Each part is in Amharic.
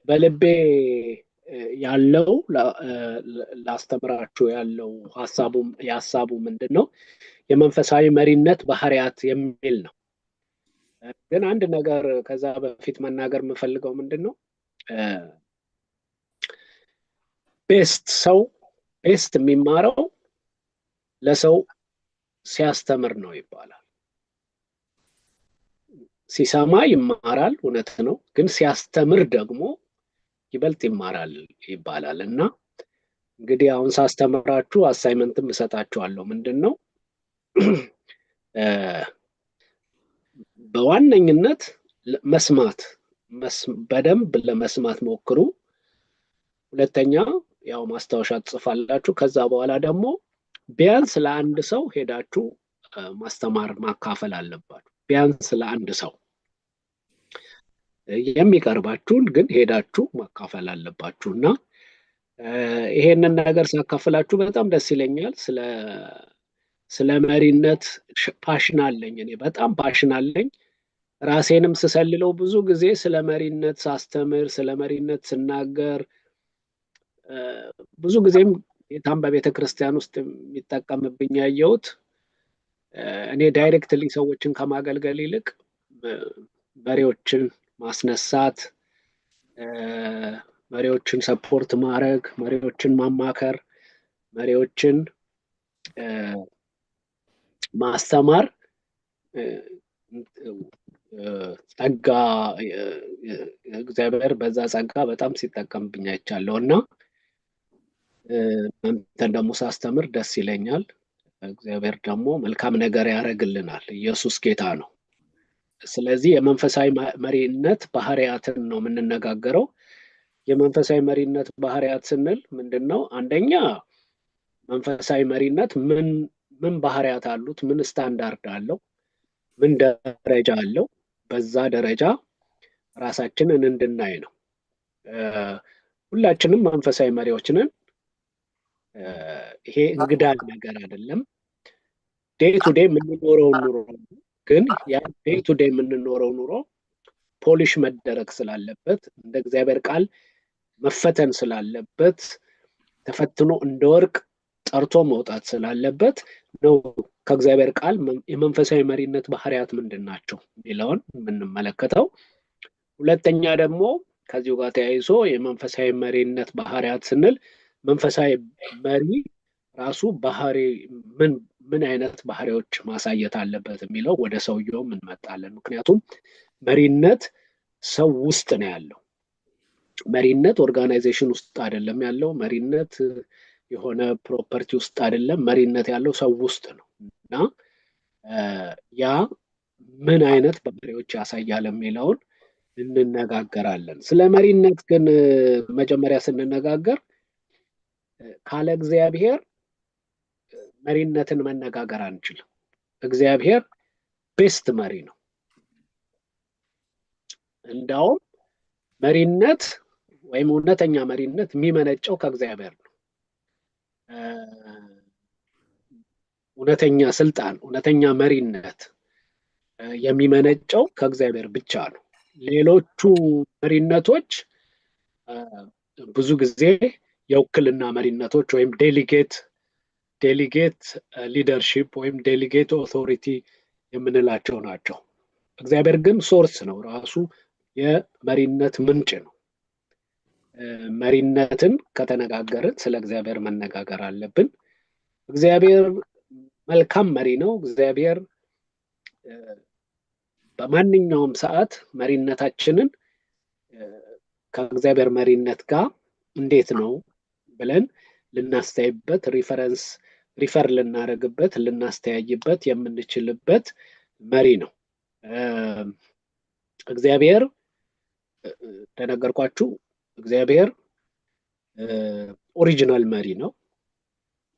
በልቤ ያለው ላስተምራችሁ ያለው የሀሳቡ ምንድነው? የመንፈሳዊ መሪነት ባህሪያት የሚል ነው። ግን አንድ ነገር ከዛ በፊት መናገር የምፈልገው ምንድነው? ቤስት የሚማረው ለሰው ሲያስተምር ነው ይባላል። ሲሰማ ይማራል፣ እውነት ነው። ግን ሲያስተምር ደግሞ ይበልጥ ይማራል ይባላል። እና እንግዲህ አሁን ሳስተምራችሁ አሳይመንትም እሰጣችኋለሁ። ምንድነው? በዋነኝነት መስማት በደንብ ለመስማት ሞክሩ። ሁለተኛ ያው ማስታወሻ ትጽፋላችሁ። ከዛ በኋላ ደግሞ ቢያንስ ለአንድ ሰው ሄዳችሁ ማስተማር ማካፈል አለባችሁ። ቢያንስ ለአንድ ሰው የሚቀርባችሁን ግን ሄዳችሁ ማካፈል አለባችሁ። እና ይሄንን ነገር ሳካፍላችሁ በጣም ደስ ይለኛል። ስለ መሪነት ፓሽን አለኝ። እኔ በጣም ፓሽን አለኝ። ራሴንም ስሰልለው ብዙ ጊዜ ስለ መሪነት ሳስተምር፣ ስለ መሪነት ስናገር ብዙ ጊዜም ጌታን በቤተ ክርስቲያን ውስጥ የሚጠቀምብኝ ያየሁት እኔ ዳይሬክትሊ ሰዎችን ከማገልገል ይልቅ መሪዎችን ማስነሳት፣ መሪዎችን ሰፖርት ማድረግ፣ መሪዎችን ማማከር፣ መሪዎችን ማስተማር ጸጋ እግዚአብሔር በዛ ጸጋ በጣም ሲጠቀምብኝ አይቻለሁ። እና እናንተን ደግሞ ሳስተምር ደስ ይለኛል። እግዚአብሔር ደግሞ መልካም ነገር ያደርግልናል። ኢየሱስ ጌታ ነው። ስለዚህ የመንፈሳዊ መሪነት ባህሪያትን ነው የምንነጋገረው። የመንፈሳዊ መሪነት ባህሪያት ስንል ምንድነው? አንደኛ መንፈሳዊ መሪነት ምን ባህሪያት አሉት? ምን ስታንዳርድ አለው? ምን ደረጃ አለው? በዛ ደረጃ ራሳችንን እንድናይ ነው። ሁላችንም መንፈሳዊ መሪዎች ነን። ይሄ እንግዳ ነገር አይደለም። ዴይ ቱ ዴይ የምንኖረው ኑሮ ግን ያ ዴይ ቱ ዴይ የምንኖረው ኑሮ ፖሊሽ መደረግ ስላለበት፣ እንደ እግዚአብሔር ቃል መፈተን ስላለበት፣ ተፈትኖ እንደ ወርቅ ጠርቶ መውጣት ስላለበት ነው ከእግዚአብሔር ቃል የመንፈሳዊ መሪነት ባህሪያት ምንድን ናቸው የሚለውን የምንመለከተው። ሁለተኛ ደግሞ ከዚሁ ጋር ተያይዞ የመንፈሳዊ መሪነት ባህሪያት ስንል መንፈሳዊ መሪ ራሱ ባህሪ ምን አይነት ባህሪዎች ማሳየት አለበት የሚለው ወደ ሰውየው እንመጣለን። ምክንያቱም መሪነት ሰው ውስጥ ነው ያለው። መሪነት ኦርጋናይዜሽን ውስጥ አይደለም ያለው። መሪነት የሆነ ፕሮፐርቲ ውስጥ አይደለም። መሪነት ያለው ሰው ውስጥ ነው። እና ያ ምን አይነት ባህሪዎች ያሳያል የሚለውን እንነጋገራለን። ስለ መሪነት ግን መጀመሪያ ስንነጋገር ካለ እግዚአብሔር መሪነትን መነጋገር አንችልም። እግዚአብሔር ቤስት መሪ ነው። እንዳውም መሪነት ወይም እውነተኛ መሪነት የሚመነጨው ከእግዚአብሔር ነው። እውነተኛ ስልጣን፣ እውነተኛ መሪነት የሚመነጨው ከእግዚአብሔር ብቻ ነው። ሌሎቹ መሪነቶች ብዙ ጊዜ የውክልና መሪነቶች ወይም ዴሊጌት ሊደርሺፕ ወይም ዴሊጌት ኦቶሪቲ የምንላቸው ናቸው። እግዚአብሔር ግን ሶርስ ነው፣ ራሱ የመሪነት ምንጭ ነው። መሪነትን ከተነጋገርን ስለ እግዚአብሔር መነጋገር አለብን። እግዚአብሔር መልካም መሪ ነው። እግዚአብሔር በማንኛውም ሰዓት መሪነታችንን ከእግዚአብሔር መሪነት ጋር እንዴት ነው ብለን ልናስተያይበት፣ ሪፈር ልናደርግበት፣ ልናስተያይበት የምንችልበት መሪ ነው። እግዚአብሔር እንደነገርኳችሁ እግዚአብሔር ኦሪጂናል መሪ ነው።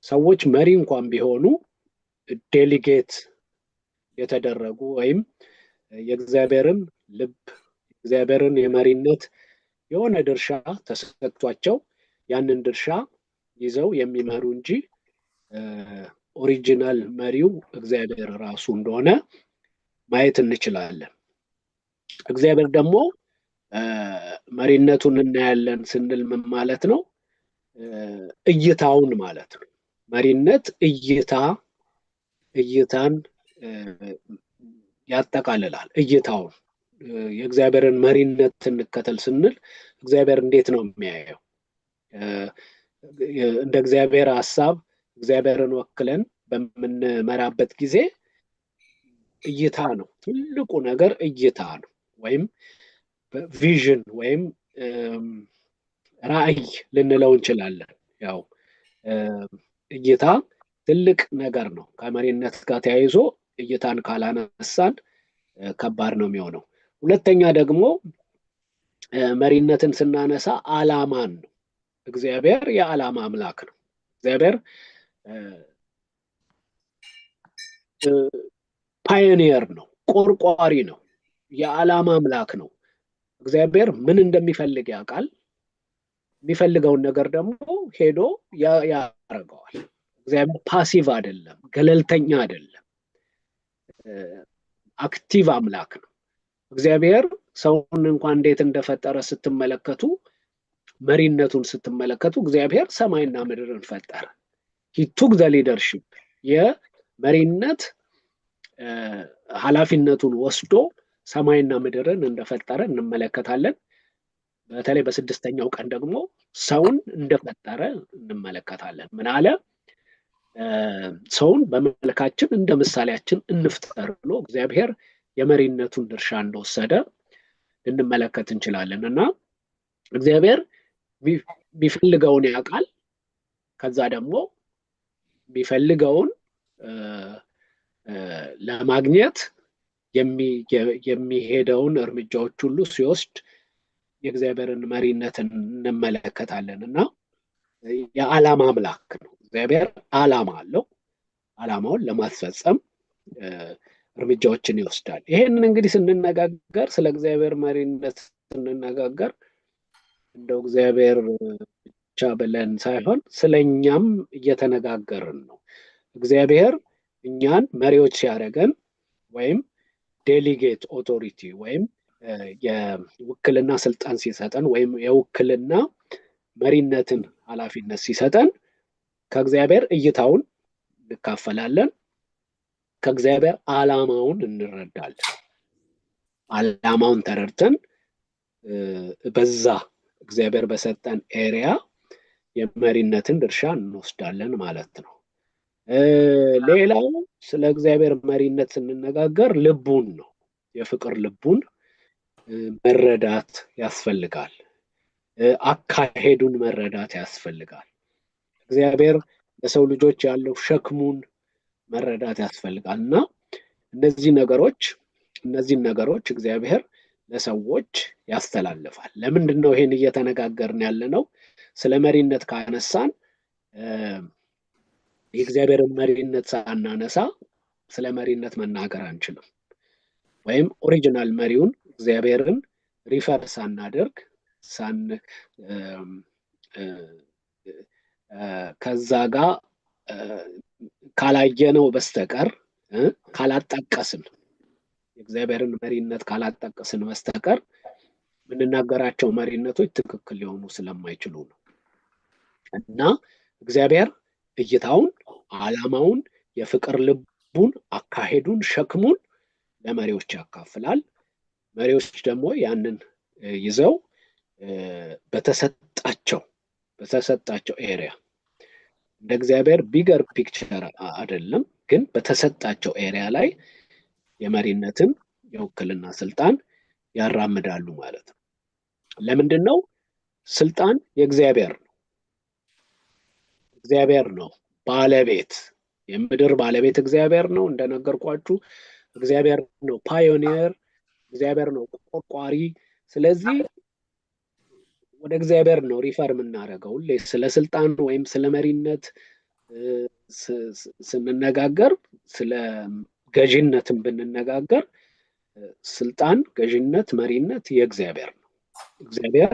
ሰዎች መሪ እንኳን ቢሆኑ ዴሊጌት የተደረጉ ወይም የእግዚአብሔርን ልብ፣ እግዚአብሔርን የመሪነት የሆነ ድርሻ ተሰጥቷቸው ያንን ድርሻ ይዘው የሚመሩ እንጂ ኦሪጂናል መሪው እግዚአብሔር ራሱ እንደሆነ ማየት እንችላለን። እግዚአብሔር ደግሞ መሪነቱን እናያለን ስንል ምን ማለት ነው? እይታውን ማለት ነው። መሪነት እይታን ያጠቃልላል። እይታውን የእግዚአብሔርን መሪነት እንከተል ስንል እግዚአብሔር እንዴት ነው የሚያየው? እንደ እግዚአብሔር ሐሳብ እግዚአብሔርን ወክለን በምንመራበት ጊዜ እይታ ነው። ትልቁ ነገር እይታ ነው፣ ወይም ቪዥን ወይም ራዕይ ልንለው እንችላለን። ያው እይታ ትልቅ ነገር ነው። ከመሪነት ጋር ተያይዞ እይታን ካላነሳን ከባድ ነው የሚሆነው። ሁለተኛ ደግሞ መሪነትን ስናነሳ ዓላማን ነው። እግዚአብሔር የዓላማ አምላክ ነው። እግዚአብሔር ፓዮኒየር ነው፣ ቆርቋሪ ነው፣ የዓላማ አምላክ ነው። እግዚአብሔር ምን እንደሚፈልግ ያውቃል። የሚፈልገውን ነገር ደግሞ ሄዶ ያደርገዋል። እግዚአብሔር ፓሲቭ አይደለም፣ ገለልተኛ አይደለም፣ አክቲቭ አምላክ ነው። እግዚአብሔር ሰውን እንኳን እንዴት እንደፈጠረ ስትመለከቱ፣ መሪነቱን ስትመለከቱ እግዚአብሔር ሰማይና ምድርን ፈጠረ። he took the leadership የመሪነት ኃላፊነቱን ወስዶ ሰማይና ምድርን እንደፈጠረ እንመለከታለን። በተለይ በስድስተኛው ቀን ደግሞ ሰውን እንደፈጠረ እንመለከታለን። ምን አለ? ሰውን በመልካችን እንደ ምሳሌያችን እንፍጠር ብሎ እግዚአብሔር የመሪነቱን ድርሻ እንደወሰደ ልንመለከት እንችላለን። እና እግዚአብሔር ቢፈልገውን ያውቃል። ከዛ ደግሞ ቢፈልገውን ለማግኘት የሚሄደውን እርምጃዎች ሁሉ ሲወስድ የእግዚአብሔርን መሪነት እንመለከታለን። እና የዓላማ አምላክ ነው። እግዚአብሔር ዓላማ አለው። ዓላማውን ለማስፈጸም እርምጃዎችን ይወስዳል። ይሄንን እንግዲህ ስንነጋገር ስለ እግዚአብሔር መሪነት ስንነጋገር እንደው እግዚአብሔር ብቻ ብለን ሳይሆን ስለኛም እየተነጋገርን ነው። እግዚአብሔር እኛን መሪዎች ሲያደርገን ወይም ዴሊጌት ኦቶሪቲ ወይም የውክልና ስልጣን ሲሰጠን ወይም የውክልና መሪነትን ኃላፊነት ሲሰጠን ከእግዚአብሔር እይታውን እንካፈላለን፣ ከእግዚአብሔር ዓላማውን እንረዳለን። ዓላማውን ተረድተን በዛ እግዚአብሔር በሰጠን ኤሪያ የመሪነትን ድርሻ እንወስዳለን ማለት ነው። ሌላው ስለ እግዚአብሔር መሪነት ስንነጋገር ልቡን ነው። የፍቅር ልቡን መረዳት ያስፈልጋል። አካሄዱን መረዳት ያስፈልጋል። እግዚአብሔር ለሰው ልጆች ያለው ሸክሙን መረዳት ያስፈልጋል። እና እነዚህን ነገሮች እግዚአብሔር ለሰዎች ያስተላልፋል። ለምንድን ነው ይሄን እየተነጋገርን ያለ ነው? ስለ መሪነት ካነሳን የእግዚአብሔርን መሪነት ሳናነሳ ስለ መሪነት መናገር አንችልም። ወይም ኦሪጂናል መሪውን እግዚአብሔርን ሪፈር ሳናደርግ ከዛ ጋር ካላየነው በስተቀር ካላጣቀስን የእግዚአብሔርን መሪነት ካላጣቀስን በስተቀር የምንናገራቸው መሪነቶች ትክክል ሊሆኑ ስለማይችሉ ነው። እና እግዚአብሔር እይታውን፣ ዓላማውን፣ የፍቅር ልቡን፣ አካሄዱን፣ ሸክሙን ለመሪዎች ያካፍላል። መሪዎች ደግሞ ያንን ይዘው በተሰጣቸው ኤሪያ እንደ እግዚአብሔር ቢገር ፒክቸር አይደለም፣ ግን በተሰጣቸው ኤሪያ ላይ የመሪነትን የውክልና ስልጣን ያራምዳሉ ማለት ነው። ለምንድን ነው? ስልጣን የእግዚአብሔር ነው። እግዚአብሔር ነው ባለቤት፣ የምድር ባለቤት እግዚአብሔር ነው። እንደነገርኳችሁ እግዚአብሔር ነው ፓዮኒየር፣ እግዚአብሔር ነው ቆርቋሪ። ስለዚህ ወደ እግዚአብሔር ነው ሪፈር የምናደርገው። ሁሌ ስለ ስልጣን ወይም ስለ መሪነት ስንነጋገር፣ ስለ ገዥነትን ብንነጋገር ስልጣን፣ ገዥነት፣ መሪነት የእግዚአብሔር ነው። እግዚአብሔር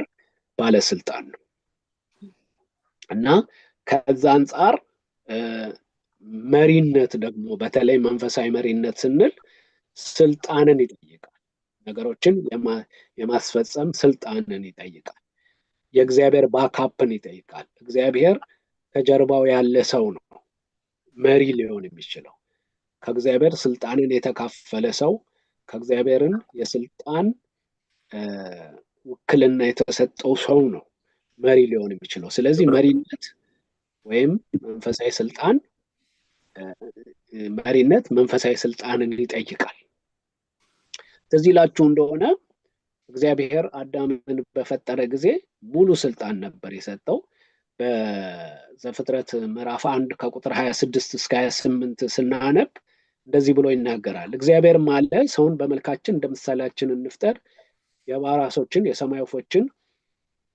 ባለስልጣን ነው። እና ከዛ አንጻር መሪነት ደግሞ በተለይ መንፈሳዊ መሪነት ስንል ስልጣንን ይጠይቃል። ነገሮችን የማስፈጸም ስልጣንን ይጠይቃል። የእግዚአብሔር ባካፕን ይጠይቃል። እግዚአብሔር ከጀርባው ያለ ሰው ነው መሪ ሊሆን የሚችለው። ከእግዚአብሔር ስልጣንን የተካፈለ ሰው ከእግዚአብሔርን የስልጣን ውክልና የተሰጠው ሰው ነው መሪ ሊሆን የሚችለው። ስለዚህ መሪነት ወይም መንፈሳዊ ስልጣን መሪነት መንፈሳዊ ስልጣንን ይጠይቃል። ትዝ ይላችሁ እንደሆነ እግዚአብሔር አዳምን በፈጠረ ጊዜ ሙሉ ስልጣን ነበር የሰጠው። በዘፍጥረት ምዕራፍ 1 ከቁጥር 26 እስከ 28 ስናነብ እንደዚህ ብሎ ይናገራል። እግዚአብሔርም አለ ሰውን በመልካችን እንደ ምሳሌያችን እንፍጠር፣ የባሕር ዓሦችን፣ የሰማይ ወፎችን፣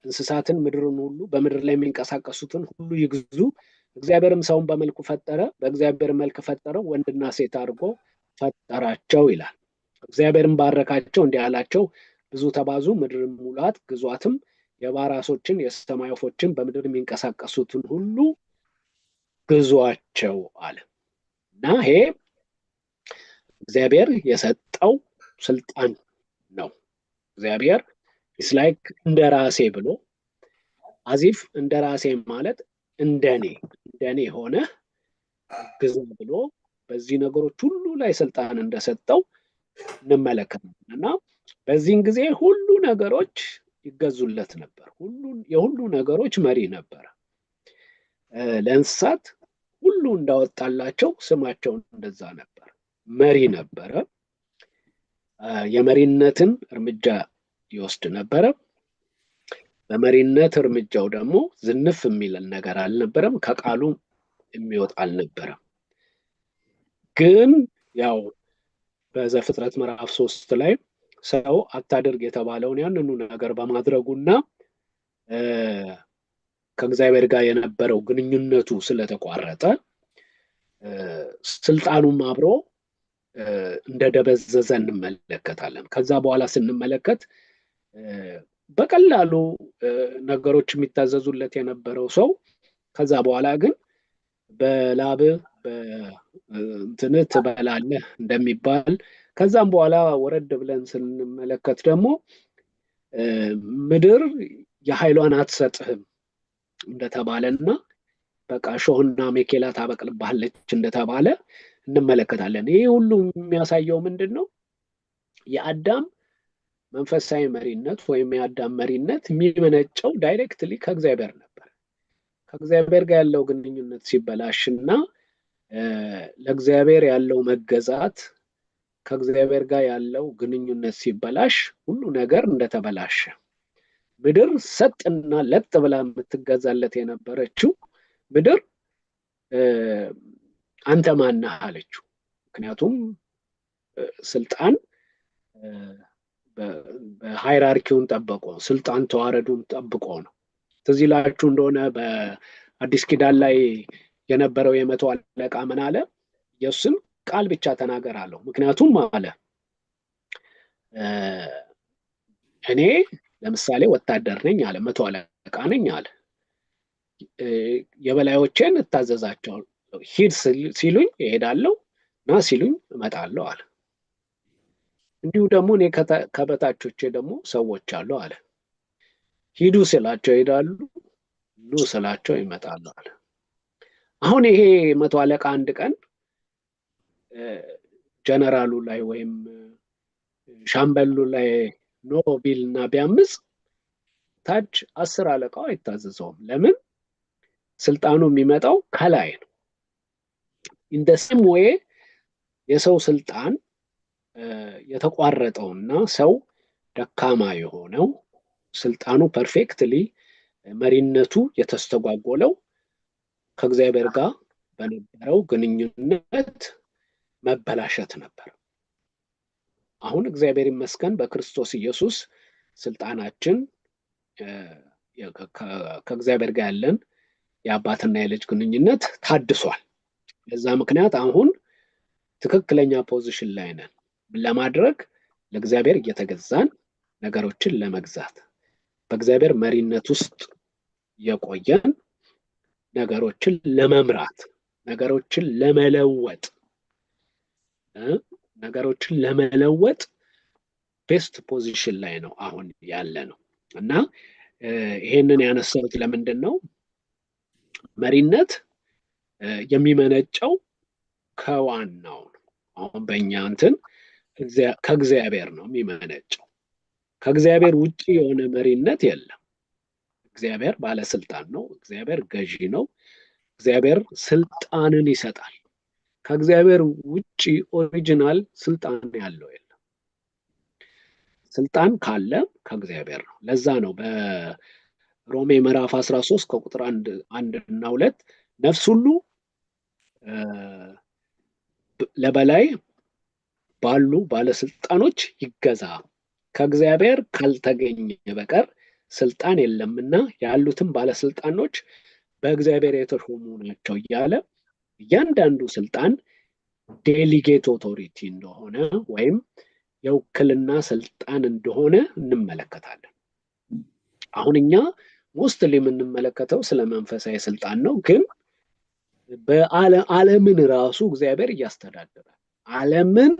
እንስሳትን፣ ምድርን ሁሉ በምድር ላይ የሚንቀሳቀሱትን ሁሉ ይግዙ። እግዚአብሔርም ሰውን በመልኩ ፈጠረ፣ በእግዚአብሔር መልክ ፈጠረው፣ ወንድና ሴት አድርጎ ፈጠራቸው ይላል። እግዚአብሔርም ባረካቸው እንዲህ አላቸው፣ ብዙ ተባዙ፣ ምድርን ሙላት፣ ግዟትም፣ የባሕር ዓሦችን፣ የሰማይ ወፎችን፣ በምድር የሚንቀሳቀሱትን ሁሉ ግዟቸው አለ እና ይሄ እግዚአብሔር የሰጠው ስልጣን ነው። እግዚአብሔር ላይክ እንደ ራሴ ብሎ አዚፍ እንደ ራሴ ማለት እንደኔ ሆነ ግዛ ብሎ በዚህ ነገሮች ሁሉ ላይ ስልጣን እንደሰጠው እንመለከታለን እና በዚህን ጊዜ ሁሉ ነገሮች ይገዙለት ነበር። የሁሉ ነገሮች መሪ ነበር። ለእንስሳት ሁሉ እንዳወጣላቸው ስማቸው እንደዛ ነበር። መሪ ነበረ። የመሪነትን እርምጃ ይወስድ ነበረ። በመሪነት እርምጃው ደግሞ ዝንፍ የሚለን ነገር አልነበረም። ከቃሉ የሚወጣ አልነበረም። ግን ያው በዘፍጥረት ምዕራፍ 3 ላይ ሰው አታድርግ የተባለውን ያንኑ ነገር በማድረጉና ከእግዚአብሔር ጋር የነበረው ግንኙነቱ ስለተቋረጠ ስልጣኑም አብሮ እንደደበዘዘ እንመለከታለን። ከዛ በኋላ ስንመለከት በቀላሉ ነገሮች የሚታዘዙለት የነበረው ሰው ከዛ በኋላ ግን በላብ በእንትን ትበላለህ እንደሚባል ከዛም በኋላ ወረድ ብለን ስንመለከት ደግሞ ምድር የኃይሏን አትሰጥህም እንደተባለና በቃ ሾህና ሜኬላ ታበቅልብሃለች እንደተባለ እንመለከታለን። ይህ ሁሉ የሚያሳየው ምንድን ነው? የአዳም መንፈሳዊ መሪነት ወይም የአዳም መሪነት የሚመነጨው ዳይሬክትሊ ከእግዚአብሔር ነበር። ከእግዚአብሔር ጋር ያለው ግንኙነት ሲበላሽና ለእግዚአብሔር ያለው መገዛት ከእግዚአብሔር ጋር ያለው ግንኙነት ሲበላሽ ሁሉ ነገር እንደተበላሸ ምድር ሰጥና ለጥ ብላ የምትገዛለት የነበረችው ምድር አንተ ማነህ አለችው። ምክንያቱም ስልጣን በሃይራርኪውን ጠብቆ ስልጣን ተዋረዱን ጠብቆ ነው። ትዝ ይላችሁ እንደሆነ በአዲስ ኪዳን ላይ የነበረው የመቶ አለቃ ምን አለ? ኢየሱስም ቃል ብቻ ተናገር አለው። ምክንያቱም አለ እኔ ለምሳሌ ወታደር ነኝ አለ፣ መቶ አለቃ ነኝ አለ። የበላዮቼን እታዘዛቸው፣ ሂድ ሲሉኝ እሄዳለሁ፣ ና ሲሉኝ እመጣለሁ አለ። እንዲሁ ደግሞ እኔ ከበታቾቼ ደግሞ ሰዎች አሉ አለ። ሂዱ ስላቸው ይሄዳሉ፣ ኑ ስላቸው ይመጣሉ አለ። አሁን ይሄ መቶ አለቃ አንድ ቀን ጀነራሉ ላይ ወይም ሻምበሉ ላይ ኖ ቢል እና ቢያምፅ ታች 10 አለቃው አይታዘዘውም። ለምን? ስልጣኑ የሚመጣው ከላይ ነው። ኢንደስም ወይ የሰው ስልጣን የተቋረጠውና ሰው ደካማ የሆነው ስልጣኑ ፐርፌክትሊ መሪነቱ የተስተጓጎለው ከእግዚአብሔር ጋር በነበረው ግንኙነት መበላሸት ነበር። አሁን እግዚአብሔር ይመስገን በክርስቶስ ኢየሱስ ስልጣናችን ከእግዚአብሔር ጋር ያለን የአባትና የልጅ ግንኙነት ታድሷል። በዛ ምክንያት አሁን ትክክለኛ ፖዚሽን ላይ ነን ለማድረግ ለእግዚአብሔር እየተገዛን ነገሮችን ለመግዛት በእግዚአብሔር መሪነት ውስጥ የቆየን ነገሮችን ለመምራት ነገሮችን ለመለወጥ ቤስት ፖዚሽን ላይ ነው አሁን ያለ ነው። እና ይሄንን ያነሳሁት ለምንድን ነው? መሪነት የሚመነጨው ከዋናው ነው። አሁን በእኛ እንትን ከእግዚአብሔር ነው የሚመነጨው። ከእግዚአብሔር ውጭ የሆነ መሪነት የለም። እግዚአብሔር ባለስልጣን ነው። እግዚአብሔር ገዢ ነው። እግዚአብሔር ስልጣንን ይሰጣል። ከእግዚአብሔር ውጭ ኦሪጂናል ስልጣን ያለው የለም። ስልጣን ካለ ከእግዚአብሔር ነው። ለዛ ነው በሮሜ ምዕራፍ 13 ከቁጥር 1 እና 2 ነፍስ ሁሉ ለበላይ ባሉ ባለስልጣኖች ይገዛ፣ ከእግዚአብሔር ካልተገኘ በቀር ስልጣን የለምና ያሉትም ባለስልጣኖች በእግዚአብሔር የተሾሙ ናቸው እያለ እያንዳንዱ ስልጣን ዴሊጌት ኦቶሪቲ እንደሆነ ወይም የውክልና ስልጣን እንደሆነ እንመለከታለን። አሁን እኛ ሞስትሊ የምንመለከተው ስለ መንፈሳዊ ስልጣን ነው። ግን ዓለምን ራሱ እግዚአብሔር እያስተዳደረ፣ ዓለምን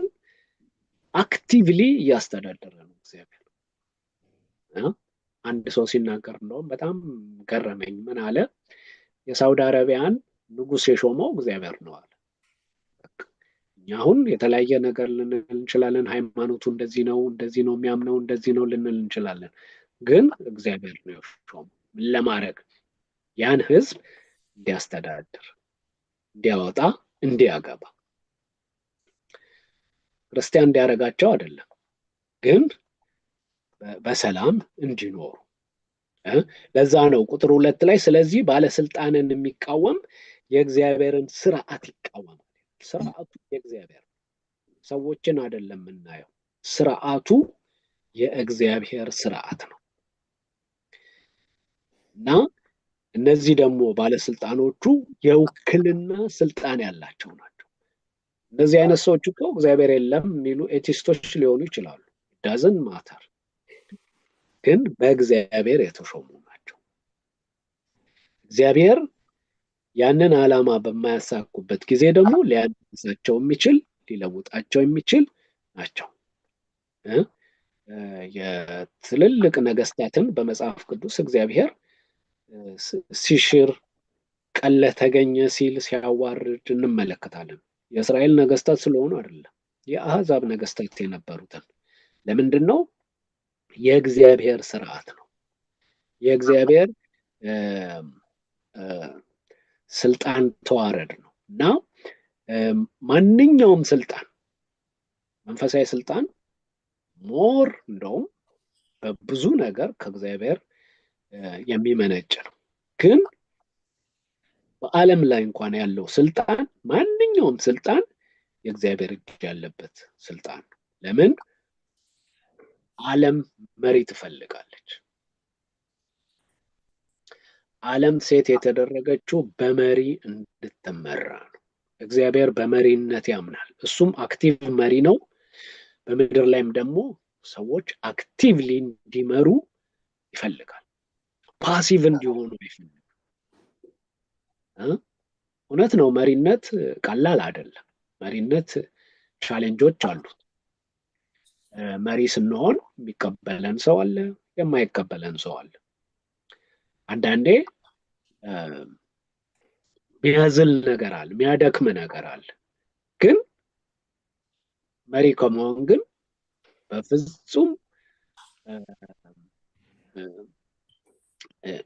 አክቲቭሊ እያስተዳደረ ነው እግዚአብሔር። አንድ ሰው ሲናገር እንደውም በጣም ገረመኝ። ምን አለ? የሳውዲ አረቢያን ንጉሥ የሾመው እግዚአብሔር ነው አለ። እኛ አሁን የተለያየ ነገር ልንል እንችላለን። ሃይማኖቱ እንደዚህ ነው የሚያምነው እንደዚህ ነው ልንል እንችላለን። ግን እግዚአብሔር ነው የሾመው። ምን ለማድረግ? ያን ህዝብ እንዲያስተዳድር፣ እንዲያወጣ፣ እንዲያገባ። ክርስቲያን እንዲያደርጋቸው አይደለም፣ ግን በሰላም እንዲኖሩ። ለዛ ነው ቁጥር 2 ላይ ስለዚህ ባለስልጣንን የሚቃወም የእግዚአብሔርን ስርዓት ይቃወማል። ስርዓቱ የእግዚአብሔር፣ ሰዎችን አይደለም የምናየው። ስርዓቱ የእግዚአብሔር ስርዓት ነው። እና እነዚህ ደግሞ ባለስልጣኖቹ የውክልና ስልጣን ያላቸው ናቸው። እንደዚህ አይነት ሰዎች እኮ እግዚአብሔር የለም የሚሉ ኤቲስቶች ሊሆኑ ይችላሉ። ዳዝን ማተር፣ ግን በእግዚአብሔር የተሾሙ ናቸው። እግዚአብሔር ያንን ዓላማ በማያሳኩበት ጊዜ ደግሞ ሊያነሳቸው የሚችል ሊለውጣቸው የሚችል ናቸው። የትልልቅ ነገስታትን በመጽሐፍ ቅዱስ እግዚአብሔር ሲሽር፣ ቀለ ተገኘ ሲል ሲያዋርድ እንመለከታለን። የእስራኤል ነገስታት ስለሆኑ አይደለም፣ የአሕዛብ ነገስታት የነበሩትን። ለምንድን ነው? የእግዚአብሔር ስርዓት ነው። የእግዚአብሔር ስልጣን ተዋረድ ነው። እና ማንኛውም ስልጣን፣ መንፈሳዊ ስልጣን ሞር እንደውም በብዙ ነገር ከእግዚአብሔር የሚመነጭ ነው። ግን በዓለም ላይ እንኳን ያለው ስልጣን፣ ማንኛውም ስልጣን የእግዚአብሔር እጅ ያለበት ስልጣን ነው። ለምን? ዓለም መሪ ትፈልጋለች። ዓለም ሴት የተደረገችው በመሪ እንድትመራ ነው። እግዚአብሔር በመሪነት ያምናል። እሱም አክቲቭ መሪ ነው። በምድር ላይም ደግሞ ሰዎች አክቲቭሊ እንዲመሩ ይፈልጋል። ፓሲቭ እንዲሆኑ ይፈልጋል። እውነት ነው፣ መሪነት ቀላል አይደለም። መሪነት ቻሌንጆች አሉት። መሪ ስንሆን የሚቀበለን ሰው አለ፣ የማይቀበለን ሰው አለ። አንዳንዴ የሚያዝል ነገር አለ፣ የሚያደክም ነገር አለ። ግን መሪ ከመሆን ግን በፍጹም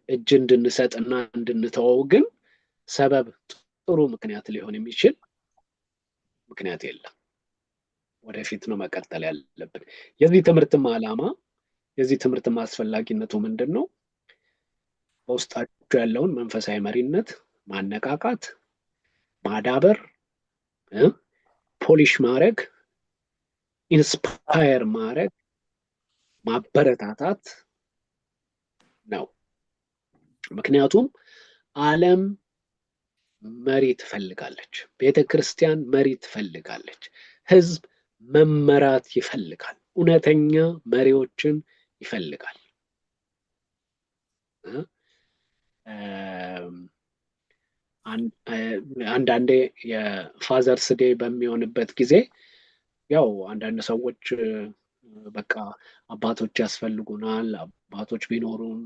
እጅ እንድንሰጥና እንድንተወው ግን ሰበብ፣ ጥሩ ምክንያት ሊሆን የሚችል ምክንያት የለም። ወደፊት ነው መቀጠል ያለብን። የዚህ ትምህርትም ዓላማ፣ የዚህ ትምህርትም አስፈላጊነቱ ምንድን ነው? በውስጣችሁ ያለውን መንፈሳዊ መሪነት ማነቃቃት፣ ማዳበር፣ ፖሊሽ ማድረግ፣ ኢንስፓየር ማድረግ፣ ማበረታታት ነው። ምክንያቱም ዓለም መሪ ትፈልጋለች፣ ቤተ ክርስቲያን መሪ ትፈልጋለች፣ ህዝብ መመራት ይፈልጋል፣ እውነተኛ መሪዎችን ይፈልጋል። አንዳንዴ የፋዘርስ ዴይ በሚሆንበት ጊዜ ያው አንዳንድ ሰዎች በቃ አባቶች ያስፈልጉናል፣ አባቶች ቢኖሩን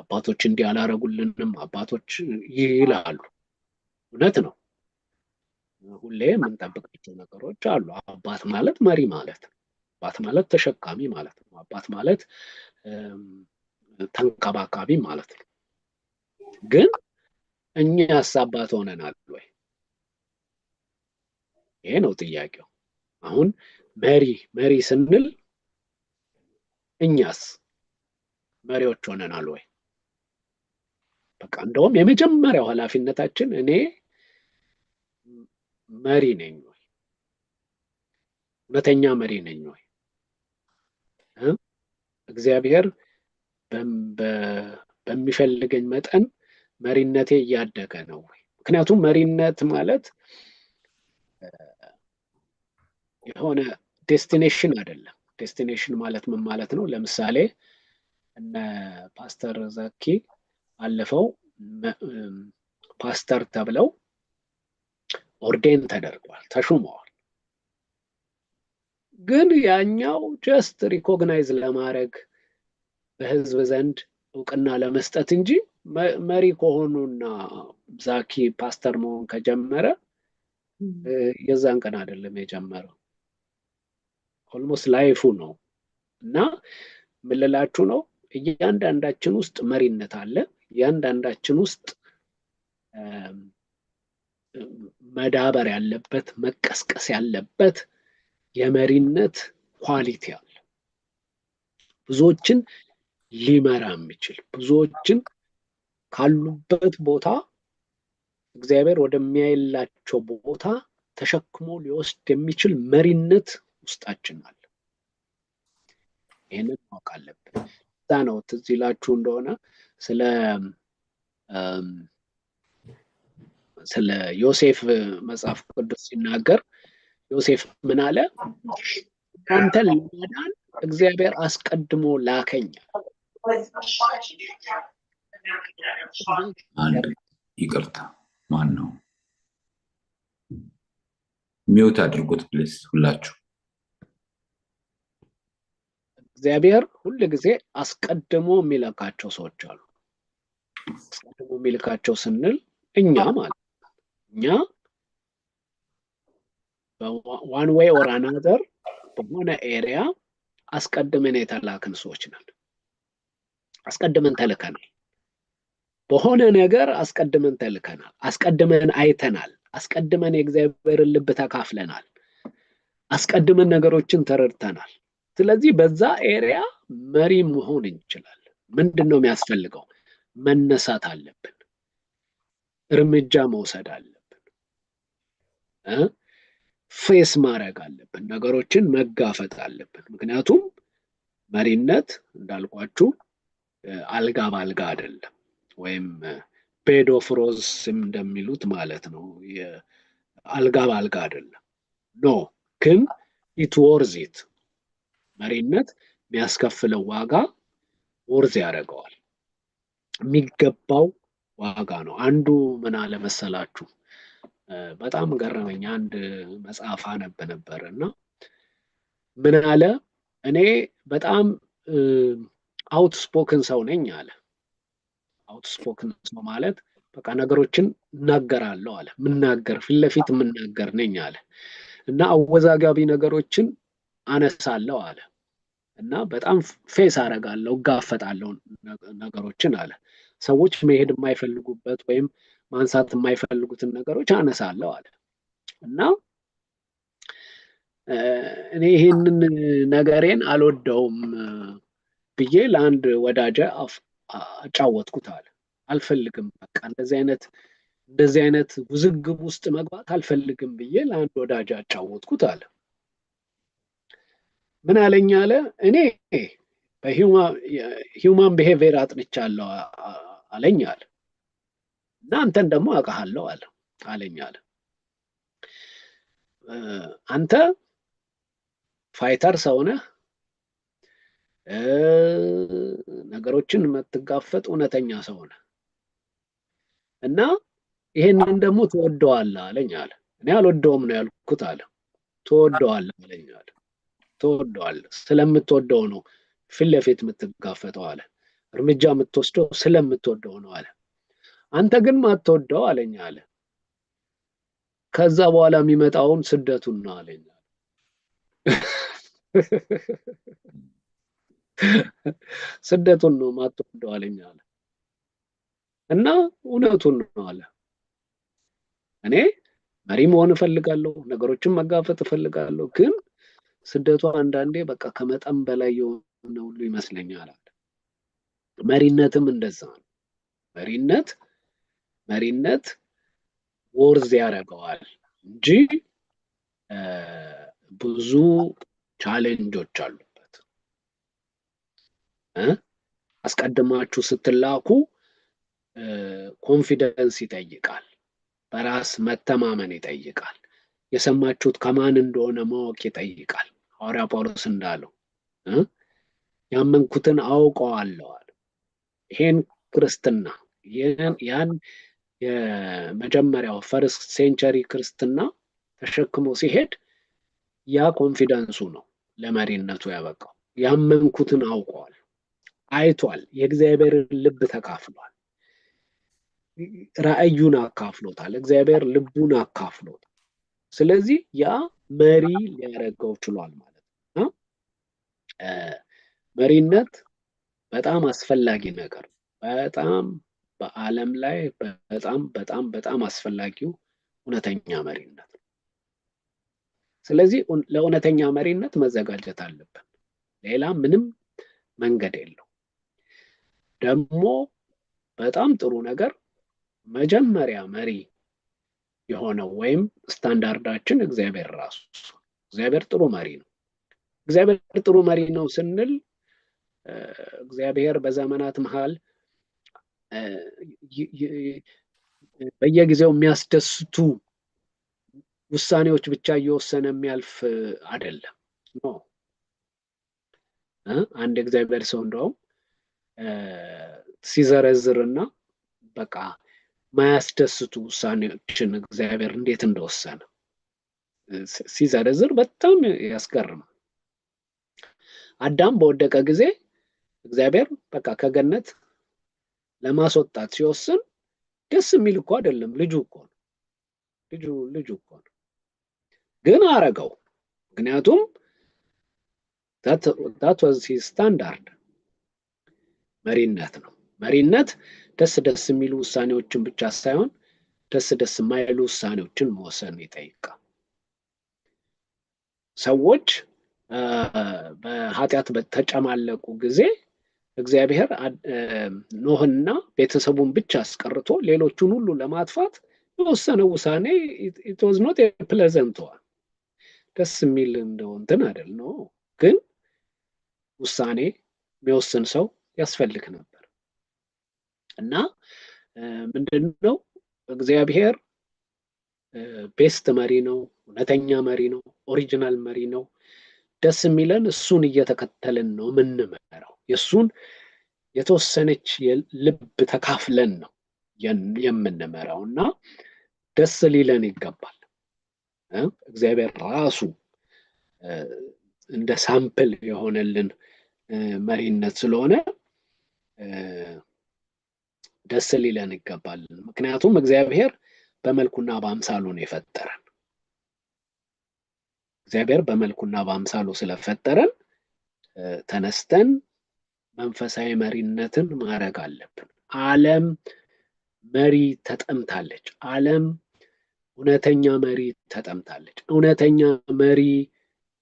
አባቶች እንዲህ አላረጉልንም፣ አባቶች ይላሉ። እውነት ነው። ሁሌ የምንጠብቃቸው ነገሮች አሉ። አባት ማለት መሪ ማለት ነው። አባት ማለት ተሸካሚ ማለት ነው። አባት ማለት ተንከባካቢ ማለት ነው። ግን እኛስ አባት ሆነናል ወይ? ይሄ ነው ጥያቄው። አሁን መሪ ስንል እኛስ መሪዎች ሆነናል ወይ? በቃ እንደውም የመጀመሪያው ኃላፊነታችን እኔ መሪ ነኝ ወይ? እውነተኛ መሪ ነኝ ወይ? እግዚአብሔር በሚፈልገኝ መጠን መሪነቴ እያደገ ነው ወይ? ምክንያቱም መሪነት ማለት የሆነ ዴስቲኔሽን አይደለም። ዴስቲኔሽን ማለት ምን ማለት ነው? ለምሳሌ እነ ፓስተር ዘኪ አለፈው ፓስተር ተብለው ኦርዴን ተደርጓል፣ ተሹመዋል። ግን ያኛው ጀስት ሪኮግናይዝ ለማድረግ በህዝብ ዘንድ እውቅና ለመስጠት እንጂ መሪ ከሆኑና ዛኪ ፓስተር መሆን ከጀመረ የዛን ቀን አይደለም የጀመረው፣ ኦልሞስት ላይፉ ነው። እና ምን ልላችሁ ነው፣ እያንዳንዳችን ውስጥ መሪነት አለ። እያንዳንዳችን ውስጥ መዳበር ያለበት መቀስቀስ ያለበት የመሪነት ኳሊቲ አለ። ብዙዎችን ሊመራ የሚችል ብዙዎችን ካሉበት ቦታ እግዚአብሔር ወደሚያይላቸው ቦታ ተሸክሞ ሊወስድ የሚችል መሪነት ውስጣችን አለ። ይህንን ማወቅ አለብን። እዛ ነው ትዝ ይላችሁ እንደሆነ ስለ ዮሴፍ መጽሐፍ ቅዱስ ሲናገር ዮሴፍ ምን አለ? አንተን ለማዳን እግዚአብሔር አስቀድሞ ላከኝ። ይቅርታ፣ ማን ነው? ሚውት አድርጉት ፕሊዝ ሁላችሁ። እግዚአብሔር ሁል ጊዜ አስቀድሞ የሚልካቸው ሰዎች አሉ። አስቀድሞ የሚልካቸው ስንል እኛ ማለት እኛ በዋን ዌይ ኦር አናዘር በሆነ ኤሪያ አስቀድመን የተላክን ሰዎች ነን። አስቀድመን ተልከናል። በሆነ ነገር አስቀድመን ተልከናል። አስቀድመን አይተናል። አስቀድመን የእግዚአብሔርን ልብ ተካፍለናል። አስቀድመን ነገሮችን ተረድተናል። ስለዚህ በዛ ኤሪያ መሪ መሆን እንችላለን። ምንድን ነው የሚያስፈልገው? መነሳት አለብን። እርምጃ መውሰድ አለብን። ፌስ ማድረግ አለብን። ነገሮችን መጋፈጥ አለብን። ምክንያቱም መሪነት እንዳልኳችሁ አልጋ ባልጋ አይደለም፣ ወይም ቤድ ኦፍ ሮዝ እንደሚሉት ማለት ነው። አልጋ ባልጋ አይደለም። ኖ ግን ኢት ወርዝ ኢት። መሪነት የሚያስከፍለው ዋጋ ወርዝ ያደርገዋል። የሚገባው ዋጋ ነው። አንዱ ምን አለ መሰላችሁ፣ በጣም ገረመኝ። አንድ መጽሐፍ አነብ ነበር እና ምን አለ፣ እኔ በጣም አውትስፖክን ሰው ነኝ አለ። አውትስፖክን ሰው ማለት በቃ ነገሮችን እናገራለሁ አለ። ምናገር ፊት ለፊት የምናገር ነኝ አለ እና አወዛጋቢ ነገሮችን አነሳለሁ አለ እና በጣም ፌስ አደርጋለሁ፣ እጋፈጣለሁ ነገሮችን አለ። ሰዎች መሄድ የማይፈልጉበት ወይም ማንሳት የማይፈልጉትን ነገሮች አነሳለሁ አለ እና እኔ ይህንን ነገሬን አልወደውም ብዬ ለአንድ ወዳጄ አጫወትኩት አለ። አልፈልግም፣ በቃ እንደዚህ አይነት ውዝግብ ውስጥ መግባት አልፈልግም ብዬ ለአንድ ወዳጄ አጫወትኩት አለ። ምን አለኝ አለ፣ እኔ በሂውማን ቢሄቪየር አጥንቻለሁ አለኝ አለ እና አንተን ደግሞ አውቃለሁ አለኝ አለ። አንተ ፋይተር ሰው ነህ፣ ነገሮችን የምትጋፈጥ እውነተኛ ሰው ነህ እና ይሄንን ደግሞ ትወደዋለህ አለኝ አለ። እኔ አልወደውም ነው ያልኩት አለ። ትወደዋለህ አለኝ አለ። ትወደዋለህ። ስለምትወደው ነው ፊት ለፊት የምትጋፈጠው አለ። እርምጃ የምትወስደው ስለምትወደው ነው አለ። አንተ ግን ማትወደው አለኝ አለ። ከዛ በኋላ የሚመጣውን ስደቱን ነው አለኝ። ስደቱን ነው ማትወደው አለኝ አለ። እና እውነቱን ነው አለ። እኔ መሪ መሆን እፈልጋለሁ፣ ነገሮችን መጋፈጥ እፈልጋለሁ፣ ግን ስደቱ አንዳንዴ በቃ ከመጠን በላይ የሆነ ሁሉ ይመስለኛል አለ። መሪነትም እንደዛ ነው። መሪነት ወርዝ ያደርገዋል እንጂ ብዙ ቻሌንጆች አሉበት። አስቀድማችሁ ስትላኩ ኮንፊደንስ ይጠይቃል፣ በራስ መተማመን ይጠይቃል፣ የሰማችሁት ከማን እንደሆነ ማወቅ ይጠይቃል። ሐዋርያ ጳውሎስ እንዳለው ያመንኩትን አውቀዋለሁ አለ። ይሄን ክርስትና ያን የመጀመሪያው ፈርስት ሴንቸሪ ክርስትና ተሸክሞ ሲሄድ ያ ኮንፊደንሱ ነው ለመሪነቱ ያበቃው። ያመንኩትን አውቀዋል፣ አይቷል፣ የእግዚአብሔርን ልብ ተካፍሏል፣ ራእዩን አካፍሎታል፣ እግዚአብሔር ልቡን አካፍሎታል። ስለዚህ ያ መሪ ሊያደርገው ችሏል ማለት ነው። መሪነት በጣም አስፈላጊ ነገር፣ በጣም በዓለም ላይ በጣም በጣም በጣም አስፈላጊው እውነተኛ መሪነት ነው። ስለዚህ ለእውነተኛ መሪነት መዘጋጀት አለብን። ሌላ ምንም መንገድ የለው። ደግሞ በጣም ጥሩ ነገር መጀመሪያ መሪ የሆነው ወይም ስታንዳርዳችን እግዚአብሔር ራሱ። እግዚአብሔር ጥሩ መሪ ነው። እግዚአብሔር ጥሩ መሪ ነው ስንል እግዚአብሔር በዘመናት መሃል በየጊዜው የሚያስደስቱ ውሳኔዎች ብቻ እየወሰነ የሚያልፍ አይደለም። አንድ እግዚአብሔር ሰው እንደውም ሲዘረዝርና በቃ ማያስደስቱ ውሳኔዎችን እግዚአብሔር እንዴት እንደወሰነ ሲዘረዝር በጣም ያስገርማል። አዳም በወደቀ ጊዜ እግዚአብሔር በቃ ከገነት ለማስወጣት ሲወስን ደስ የሚል እኮ አይደለም። ልጁ እኮ ነው፣ ግን አረገው። ምክንያቱም that was his standard። መሪነት ነው። መሪነት ደስ የሚሉ ውሳኔዎችን ብቻ ሳይሆን ደስ የማይሉ ውሳኔዎችን መወሰን ይጠይቃል። ሰዎች በኃጢአት በተጨማለቁ ጊዜ እግዚአብሔር ኖህና ቤተሰቡን ብቻ አስቀርቶ ሌሎቹን ሁሉ ለማጥፋት የወሰነው ውሳኔ it was not a pleasant one። ደስ የሚል እንደው እንትን አይደል ነው፣ ግን ውሳኔ የሚወስን ሰው ያስፈልግ ነበር። እና ምንድነው እግዚአብሔር ቤስት መሪ ነው፣ እውነተኛ መሪ ነው፣ ኦሪጂናል መሪ ነው። ደስ የሚለን እሱን እየተከተልን ነው የምንመራው። የእሱን የተወሰነች ልብ ተካፍለን ነው የምንመራው እና ደስ ሊለን ይገባል። እግዚአብሔር ራሱ እንደ ሳምፕል የሆነልን መሪነት ስለሆነ ደስ ሊለን ይገባል። ምክንያቱም እግዚአብሔር በመልኩና በአምሳሉ ነው የፈጠረን። እግዚአብሔር በመልኩና በአምሳሉ ስለፈጠረን ተነስተን መንፈሳዊ መሪነትን ማድረግ አለብን። ዓለም መሪ ተጠምታለች። ዓለም እውነተኛ መሪ ተጠምታለች። እውነተኛ መሪ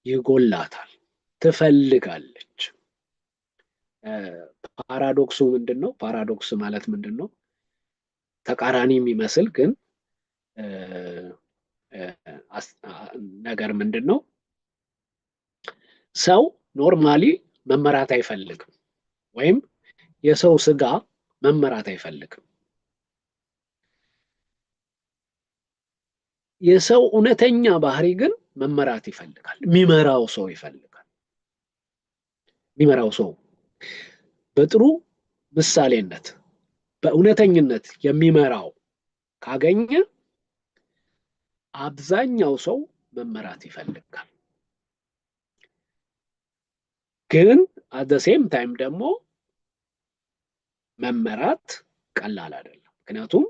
ይጎላታል፣ ትፈልጋለች። ፓራዶክሱ ምንድን ነው? ፓራዶክስ ማለት ምንድን ነው? ተቃራኒ የሚመስል ግን ነገር ምንድን ነው? ሰው ኖርማሊ መመራት አይፈልግም፣ ወይም የሰው ስጋ መመራት አይፈልግም። የሰው እውነተኛ ባህሪ ግን መመራት ይፈልጋል። የሚመራው ሰው ይፈልጋል። የሚመራው ሰው በጥሩ ምሳሌነት በእውነተኝነት የሚመራው ካገኘ አብዛኛው ሰው መመራት ይፈልጋል። ግን አት ዘ ሴም ታይም ደግሞ መመራት ቀላል አይደለም። ምክንያቱም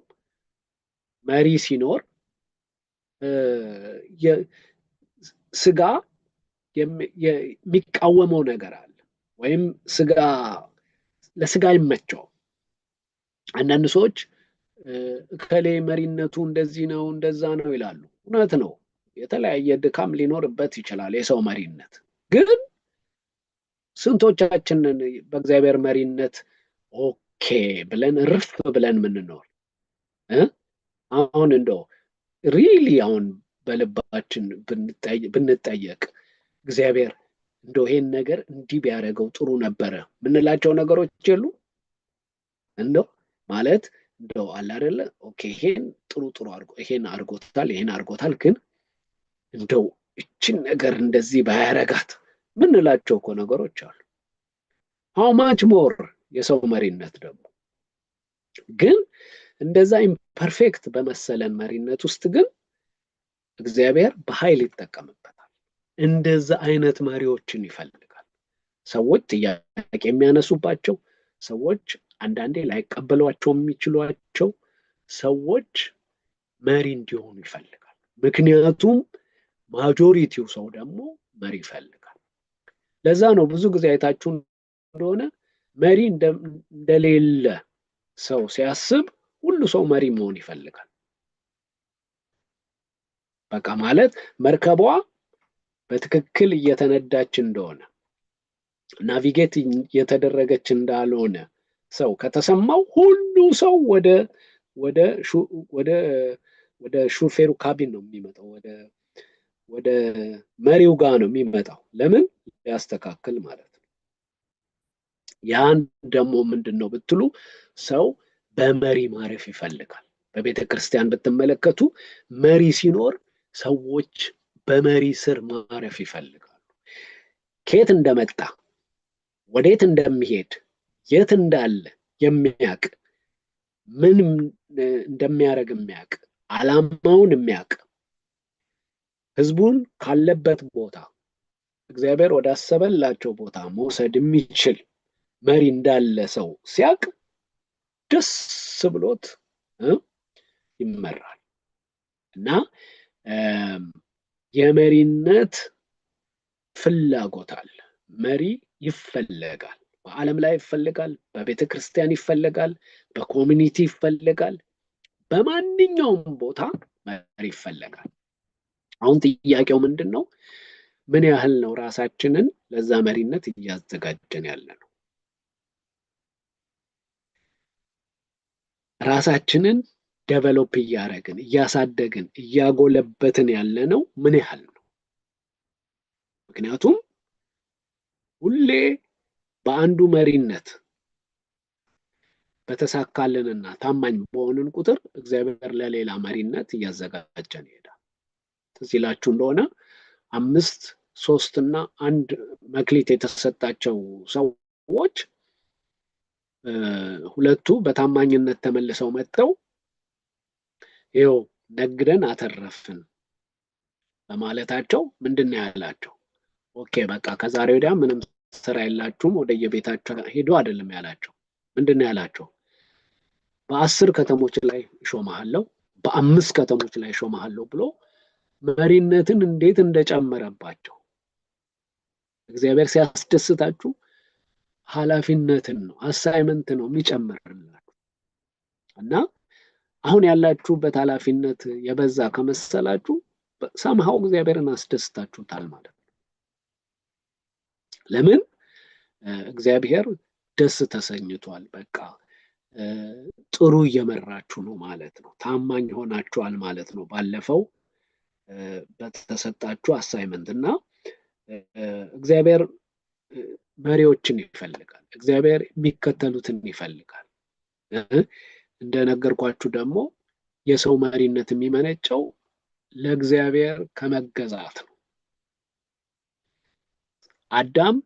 መሪ ሲኖር ስጋ የሚቃወመው ነገር አለ፣ ወይም ለስጋ አይመቸውም። አንዳንድ ሰዎች እከሌ መሪነቱ እንደዚህ ነው እንደዛ ነው ይላሉ። እውነት ነው፣ የተለያየ ድካም ሊኖርበት ይችላል የሰው መሪነት። ግን ስንቶቻችንን በእግዚአብሔር መሪነት ኦኬ ብለን ርፍ ብለን ምንኖር? አሁን እንደው ሪሊ አሁን በልባችን ብንጠየቅ እግዚአብሔር እንደው ይሄን ነገር እንዲህ ቢያደርገው ጥሩ ነበረ ምንላቸው ነገሮች የሉ? እንደው ማለት እንደው አለ አይደለ? ኦኬ ይሄን ጥሩ አድርጎ ይሄን አድርጎታል፣ ግን እንደው እችን ነገር እንደዚህ ባያረጋት ምንላቸው እኮ ነገሮች አሉ። ሃው ማች ሞር የሰው መሪነት ደግሞ። ግን እንደዛ ኢምፐርፌክት በመሰለን መሪነት ውስጥ ግን እግዚአብሔር በኃይል ይጠቀምበታል። እንደዛ አይነት መሪዎችን ይፈልጋል። ሰዎች ጥያቄ የሚያነሱባቸው፣ ሰዎች አንዳንዴ ላይቀበሏቸው የሚችሏቸው ሰዎች መሪ እንዲሆኑ ይፈልጋል። ምክንያቱም ማጆሪቲው ሰው ደግሞ መሪ ይፈልጋል። ለዛ ነው ብዙ ጊዜ አይታችሁ እንደሆነ መሪ እንደሌለ ሰው ሲያስብ ሁሉ ሰው መሪ መሆን ይፈልጋል። በቃ ማለት መርከቧ በትክክል እየተነዳች እንደሆነ፣ ናቪጌት እየተደረገች እንዳልሆነ ሰው ከተሰማው ሁሉ ሰው ወደ ሹፌሩ ካቢን ነው የሚመጣው፣ ወደ መሪው ጋር ነው የሚመጣው። ለምን? ሊያስተካክል ማለት ነው። ያን ደግሞ ምንድን ነው ብትሉ ሰው በመሪ ማረፍ ይፈልጋል። በቤተ ክርስቲያን ብትመለከቱ መሪ ሲኖር ሰዎች በመሪ ስር ማረፍ ይፈልጋሉ። ከየት እንደመጣ ወዴት እንደሚሄድ የት እንዳለ የሚያውቅ፣ ምን እንደሚያደርግ የሚያውቅ፣ ዓላማውን የሚያውቅ፣ ህዝቡን ካለበት ቦታ እግዚአብሔር ወዳሰበላቸው ቦታ መውሰድ የሚችል መሪ እንዳለ ሰው ሲያውቅ ደስ ብሎት ይመራል። እና የመሪነት ፍላጎት አለ። መሪ ይፈለጋል። በዓለም ላይ ይፈልጋል፣ በቤተ ክርስቲያን ይፈልጋል፣ በኮሚኒቲ ይፈልጋል፣ በማንኛውም ቦታ መሪ ይፈልጋል። አሁን ጥያቄው ምንድን ነው? ምን ያህል ነው ራሳችንን ለዛ መሪነት እያዘጋጀን ያለ ነው? ራሳችንን ዴቨሎፕ እያደረግን እያሳደግን እያጎለበትን ያለ ነው ምን ያህል ነው? ምክንያቱም ሁሌ በአንዱ መሪነት በተሳካልንና ታማኝ በሆንን ቁጥር እግዚአብሔር ለሌላ መሪነት እያዘጋጀን ይሄዳል። ትዝ ይላችሁ እንደሆነ 5፣ 3 እና 1 መክሊት የተሰጣቸው ሰዎች 2ቱ በታማኝነት ተመልሰው መጥተው ይኸው ነግደን አተረፍን በማለታቸው ምንድን ነው ያላቸው? ኦኬ በቃ ከዛሬ ወዲያ ምንም ስራ የላችሁም ወደ የቤታችሁ ሄዱ አይደለም ያላቸው። ምንድን ነው ያላቸው? በ10 ከተሞች ላይ ሾመሃለሁ፣ በ5 ከተሞች ላይ ሾመሃለሁ ብሎ መሪነትን እንዴት እንደጨመረባቸው። እግዚአብሔር ሲያስደስታችሁ ኃላፊነትን ነው፣ አሳይመንት ነው የሚጨምርላችሁ። እና አሁን ያላችሁበት ኃላፊነት የበዛ ከመሰላችሁ ሰምሃው እግዚአብሔርን አስደስታችሁታል ማለት ነው። ለምን? እግዚአብሔር ደስ ተሰኝቷል። በቃ ጥሩ እየመራችሁ ነው ማለት ነው። ታማኝ ሆናችኋል ማለት ነው ባለፈው በተሰጣችሁ አሳይመንት። እና እግዚአብሔር መሪዎችን ይፈልጋል። እግዚአብሔር የሚከተሉትን ይፈልጋል። እንደነገርኳችሁ ደግሞ የሰው መሪነት የሚመነጨው ለእግዚአብሔር ከመገዛት ነው። አዳም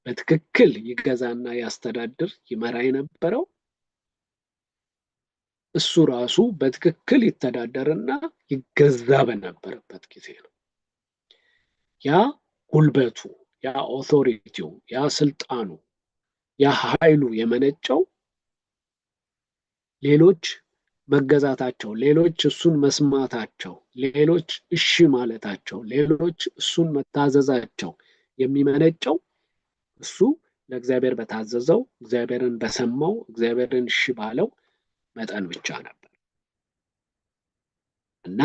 በትክክል ይገዛና ያስተዳድር ይመራ የነበረው እሱ ራሱ በትክክል ይተዳደርና ይገዛ በነበረበት ጊዜ ነው። ያ ጉልበቱ ያ ኦቶሪቲው፣ ያ ስልጣኑ፣ ያ ኃይሉ የመነጨው ሌሎች መገዛታቸው፣ ሌሎች እሱን መስማታቸው፣ ሌሎች እሺ ማለታቸው፣ ሌሎች እሱን መታዘዛቸው የሚመነጨው እሱ ለእግዚአብሔር በታዘዘው፣ እግዚአብሔርን በሰማው፣ እግዚአብሔርን እሺ ባለው መጠን ብቻ ነበር እና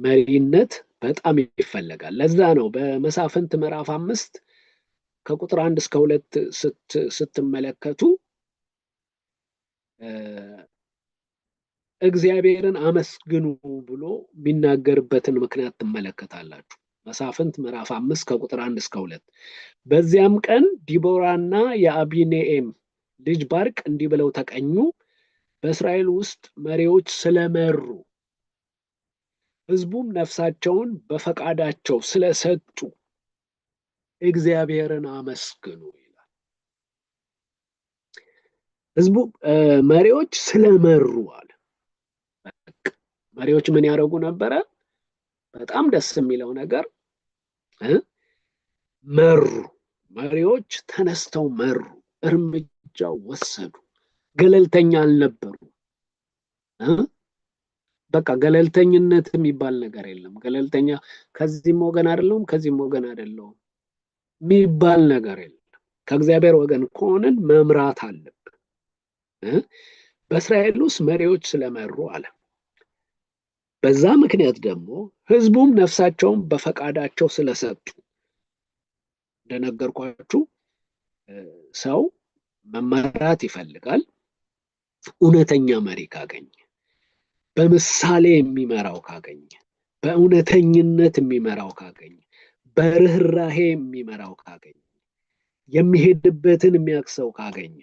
መሪነት በጣም ይፈለጋል። ለዛ ነው በመሳፍንት ምዕራፍ 5 ከቁጥር 1 እስከ 2 ስትመለከቱ እግዚአብሔርን አመስግኑ ብሎ የሚናገርበትን ምክንያት ትመለከታላችሁ። መሳፍንት ምዕራፍ 5 ከቁጥር 1 እስከ 2 በዚያም ቀን ዲቦራና የአቢኔኤም ልጅ ባርቅ እንዲህ ብለው ተቀኙ፣ በእስራኤል ውስጥ መሪዎች ስለመሩ ሕዝቡም ነፍሳቸውን በፈቃዳቸው ስለሰጡ እግዚአብሔርን አመስግኑ ይላል። ሕዝቡ መሪዎች ስለመሩ አለ። መሪዎች ምን ያደርጉ ነበረ? በጣም ደስ የሚለው ነገር መሩ። መሪዎች ተነስተው መሩ፣ እርምጃ ወሰዱ። ገለልተኛ አልነበሩ። በቃ ገለልተኝነት የሚባል ነገር የለም። ገለልተኛ ከዚህም ወገን አይደለሁም ከዚህም ወገን አይደለሁም የሚባል ነገር የለም። ከእግዚአብሔር ወገን ከሆንን መምራት አለብን። በእስራኤል ውስጥ መሪዎች ስለመሩ አለ። በዛ ምክንያት ደግሞ ሕዝቡም ነፍሳቸውን በፈቃዳቸው ስለሰጡ፣ እንደነገርኳችሁ ሰው መመራት ይፈልጋል። እውነተኛ መሪ ካገኘ፣ በምሳሌ የሚመራው ካገኘ፣ በእውነተኝነት የሚመራው ካገኘ፣ በርህራሄ የሚመራው ካገኘ፣ የሚሄድበትን የሚያክሰው ካገኘ፣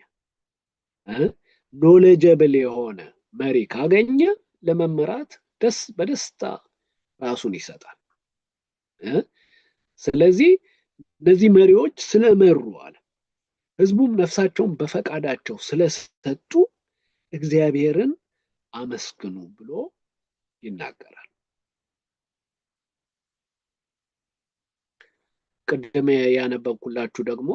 ኖሌጀብል የሆነ መሪ ካገኘ ለመመራት በደስታ ራሱን ይሰጣል። ስለዚህ እነዚህ መሪዎች ስለመሩ አለ፣ ሕዝቡም ነፍሳቸውን በፈቃዳቸው ስለሰጡ እግዚአብሔርን አመስግኑ ብሎ ይናገራል። ቅድም ያነበብኩላችሁ ደግሞ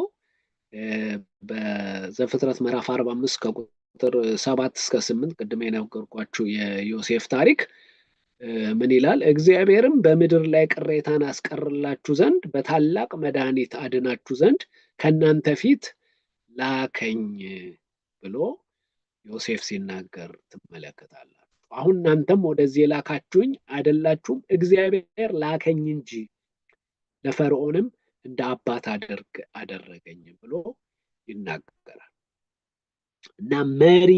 በዘፍጥረት ምዕራፍ 45 ከቁጥር 7 እስከ 8 ቅድም የነገርኳችሁ የዮሴፍ ታሪክ ምን ይላል? እግዚአብሔርም በምድር ላይ ቅሬታን አስቀርላችሁ ዘንድ በታላቅ መድኃኒት አድናችሁ ዘንድ ከእናንተ ፊት ላከኝ ብሎ ዮሴፍ ሲናገር ትመለከታላችሁ። አሁን እናንተም ወደዚህ የላካችሁኝ አይደላችሁም፣ እግዚአብሔር ላከኝ እንጂ ለፈርዖንም እንደ አባት አደረገኝ ብሎ ይናገራል። እና መሪ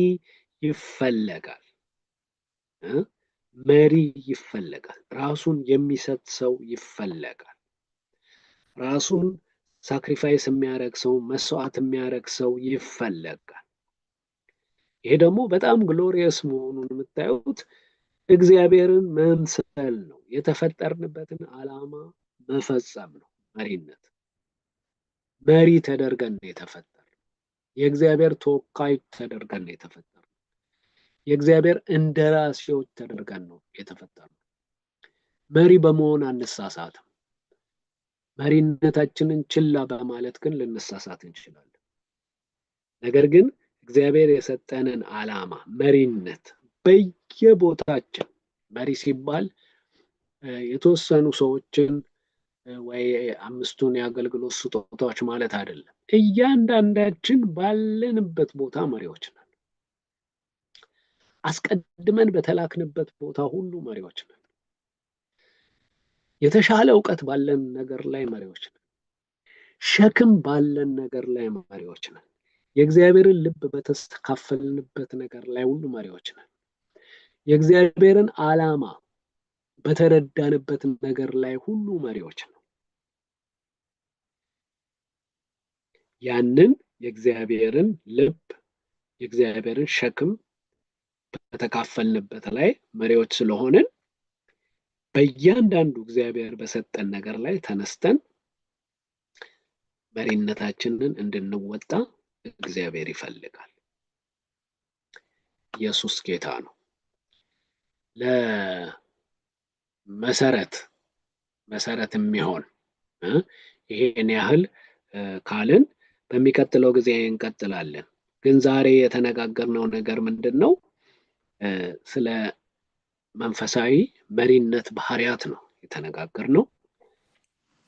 ይፈለጋል። መሪ ይፈለጋል። ራሱን የሚሰጥ ሰው ይፈለጋል። ራሱን ሳክሪፋይስ የሚያደርግ ሰው፣ መስዋዕት የሚያደርግ ሰው ይፈለጋል። ይሄ ደግሞ በጣም ግሎሪየስ መሆኑን የምታዩት እግዚአብሔርን መምሰል ነው። የተፈጠርንበትን ዓላማ መፈጸም ነው መሪነት። መሪ ተደርገን ነው የተፈጠርነው። የእግዚአብሔር ተወካይ ተደርገን ነው የተፈጠርነው። የእግዚአብሔር እንደራሴዎች ተደርገን ነው የተፈጠርነው። መሪ በመሆን አንሳሳትም። መሪነታችንን ችላ በማለት ግን ልንሳሳት እንችላለን። ነገር ግን እግዚአብሔር የሰጠንን ዓላማ መሪነት በየቦታችን፣ መሪ ሲባል የተወሰኑ ሰዎችን ወይ 5ቱን የአገልግሎት ስጦታዎች ማለት አይደለም። እያንዳንዳችን ባለንበት ቦታ መሪዎች ነን። አስቀድመን በተላክንበት ቦታ ሁሉ መሪዎች ነን። የተሻለ እውቀት ባለን ነገር ላይ መሪዎች ነን። ሸክም ባለን ነገር ላይ መሪዎች ነን። የእግዚአብሔርን ልብ በተካፈልንበት ነገር ላይ ሁሉ መሪዎች ነን። የእግዚአብሔርን ዓላማ በተረዳንበት ነገር ላይ ሁሉ መሪዎች ነው። ያንን የእግዚአብሔርን ልብ፣ የእግዚአብሔርን ሸክም በተካፈልንበት ላይ መሪዎች ስለሆንን በእያንዳንዱ እግዚአብሔር በሰጠን ነገር ላይ ተነስተን መሪነታችንን እንድንወጣ እግዚአብሔር ይፈልጋል። ኢየሱስ ጌታ ነው። ለመሰረት የሚሆን ይሄን ያህል ካልን በሚቀጥለው ጊዜ እንቀጥላለን። ግን ዛሬ የተነጋገርነው ነገር ምንድን ነው? ስለ መንፈሳዊ መሪነት ባህሪያት ነው የተነጋገርነው።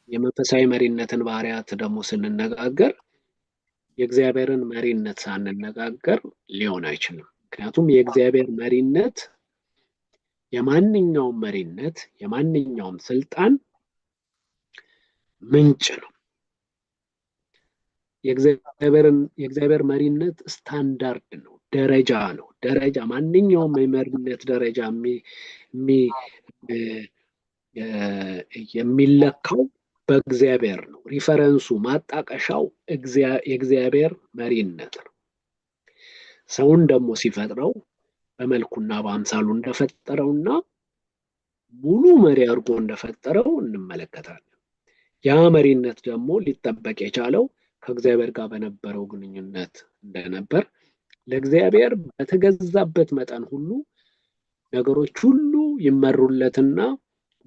የመንፈሳዊ መሪነትን ባህሪያት ደግሞ ስንነጋገር የእግዚአብሔርን መሪነት ሳንነጋገር ሊሆን አይችልም። ምክንያቱም የእግዚአብሔር መሪነት የማንኛውም መሪነት የማንኛውም ስልጣን ምንጭ ነው። የእግዚአብሔር መሪነት ስታንዳርድ ነው፣ ደረጃ ነው። ደረጃ ማንኛውም የመሪነት ደረጃ የሚለካው በእግዚአብሔር ነው። ሪፈረንሱ ማጣቀሻው የእግዚአብሔር መሪነት ነው። ሰውን ደግሞ ሲፈጥረው በመልኩና በአምሳሉ እንደፈጠረውና ሙሉ መሪ አድርጎ እንደፈጠረው እንመለከታለን። ያ መሪነት ደግሞ ሊጠበቅ የቻለው ከእግዚአብሔር ጋር በነበረው ግንኙነት እንደነበር፣ ለእግዚአብሔር በተገዛበት መጠን ሁሉ ነገሮች ሁሉ ይመሩለትና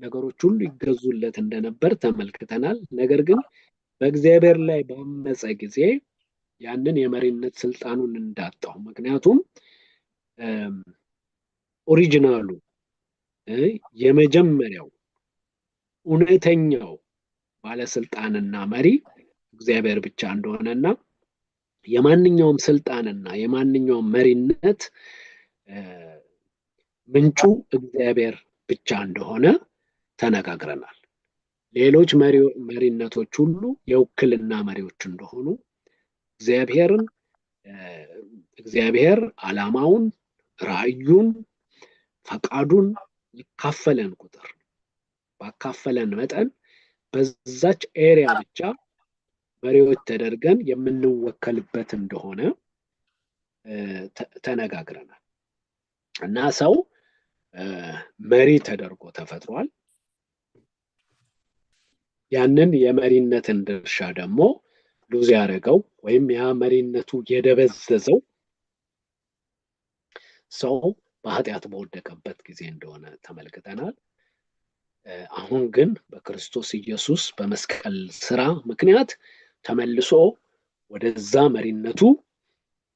ነገሮች ሁሉ ይገዙለት እንደነበር ተመልክተናል። ነገር ግን በእግዚአብሔር ላይ ባመፀ ጊዜ ያንን የመሪነት ስልጣኑን እንዳጣው፣ ምክንያቱም ኦሪጂናሉ የመጀመሪያው እውነተኛው ባለስልጣንና መሪ እግዚአብሔር ብቻ እንደሆነና የማንኛውም ስልጣንና የማንኛውም መሪነት ምንጩ እግዚአብሔር ብቻ እንደሆነ ተነጋግረናል። ሌሎች መሪነቶች ሁሉ የውክልና መሪዎች እንደሆኑ እግዚአብሔር ዓላማውን፣ ራዕዩን፣ ፈቃዱን ይካፈለን ቁጥር ባካፈለን መጠን በዛች ኤሪያ ብቻ መሪዎች ተደርገን የምንወከልበት እንደሆነ ተነጋግረናል እና ሰው መሪ ተደርጎ ተፈጥሯል። ያንን የመሪነትን ድርሻ ደግሞ ሉዝ ያደረገው ወይም ያ መሪነቱ የደበዘዘው ሰው በኃጢአት በወደቀበት ጊዜ እንደሆነ ተመልክተናል። አሁን ግን በክርስቶስ ኢየሱስ በመስቀል ስራ ምክንያት ተመልሶ ወደዛ መሪነቱ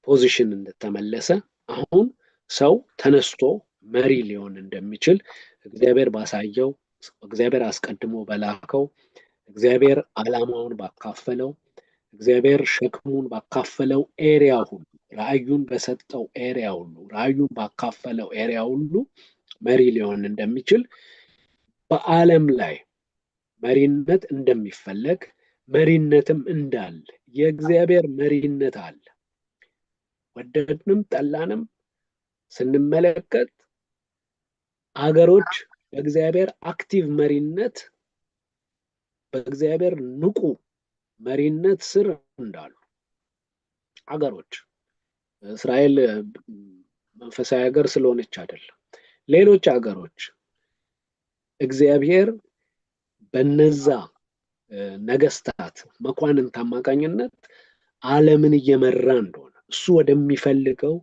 ፖዚሽን እንደተመለሰ፣ አሁን ሰው ተነስቶ መሪ ሊሆን እንደሚችል እግዚአብሔር ባሳየው፣ እግዚአብሔር አስቀድሞ በላከው፣ እግዚአብሔር ዓላማውን ባካፈለው፣ እግዚአብሔር ሸክሙን ባካፈለው ኤሪያ ሁሉ፣ ራዕዩን በሰጠው ኤሪያ ሁሉ፣ ራዕዩን ባካፈለው ኤሪያ ሁሉ መሪ ሊሆን እንደሚችል፣ በዓለም ላይ መሪነት እንደሚፈለግ፣ መሪነትም እንዳለ የእግዚአብሔር መሪነት አለ። ወደድንም ጠላንም ስንመለከት አገሮች በእግዚአብሔር አክቲቭ መሪነት፣ በእግዚአብሔር ንቁ መሪነት ስር እንዳሉ አገሮች፣ እስራኤል መንፈሳዊ ሀገር ስለሆነች አይደለም፣ ሌሎች አገሮች እግዚአብሔር በነዛ ነገስታት መኳንንት አማካኝነት ዓለምን እየመራ እንደሆነ፣ እሱ ወደሚፈልገው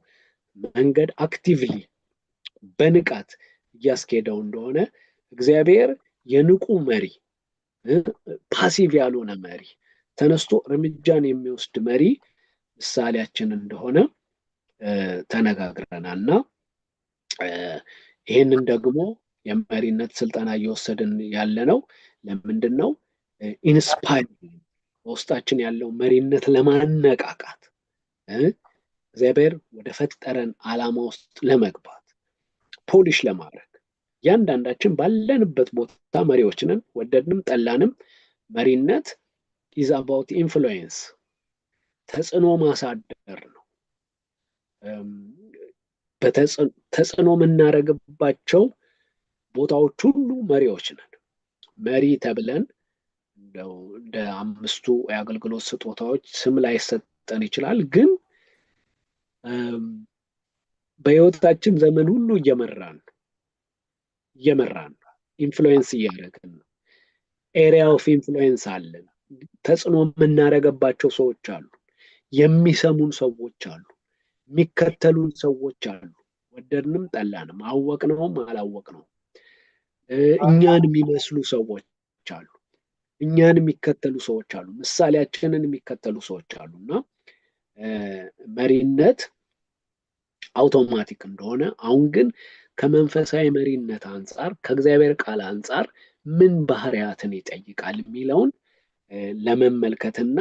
መንገድ አክቲቭሊ በንቃት እያስኬደው እንደሆነ፣ እግዚአብሔር የንቁ መሪ፣ ፓሲቭ ያልሆነ መሪ፣ ተነስቶ እርምጃን የሚወስድ መሪ ምሳሌያችን እንደሆነ ተነጋግረናል እና ይህንን ደግሞ የመሪነት ስልጠና እየወሰድን ያለ ነው። ለምንድን ነው? ኢንስፓየር በውስጣችን ያለው መሪነት ለማነቃቃት፣ እግዚአብሔር ወደ ፈጠረን ዓላማ ውስጥ ለመግባት፣ ፖሊሽ ለማድረግ፣ እያንዳንዳችን ባለንበት ቦታ መሪዎች ነን። ወደድንም ጠላንም መሪነት ኢዝ አባውት ኢንፍሉዌንስ፣ ተጽዕኖ ማሳደር ነው። ተጽዕኖ የምናደርግባቸው ቦታዎች ሁሉ መሪዎች ነን። መሪ ተብለን እንደ አምስቱ የአገልግሎት ስጦታዎች ስም ላይሰጠን ይችላል፣ ግን በህይወታችን ዘመን ሁሉ እየመራን ኢንፍሉዌንስ እያደረግን ነው። ኤሪያ ኦፍ ኢንፍሉዌንስ አለን። ተጽዕኖ የምናደርግባቸው ሰዎች አሉ፣ የሚሰሙን ሰዎች አሉ፣ የሚከተሉን ሰዎች አሉ። ወደድንም ጠላንም፣ አወቅነውም አላወቅነውም እኛን የሚመስሉ ሰዎች አሉ። እኛን የሚከተሉ ሰዎች አሉ፣ ምሳሌያችንን የሚከተሉ ሰዎች አሉና መሪነት አውቶማቲክ እንደሆነ አሁን ግን ከመንፈሳዊ መሪነት አንጻር ከእግዚአብሔር ቃል አንጻር ምን ባህሪያትን ይጠይቃል የሚለውን ለመመልከትና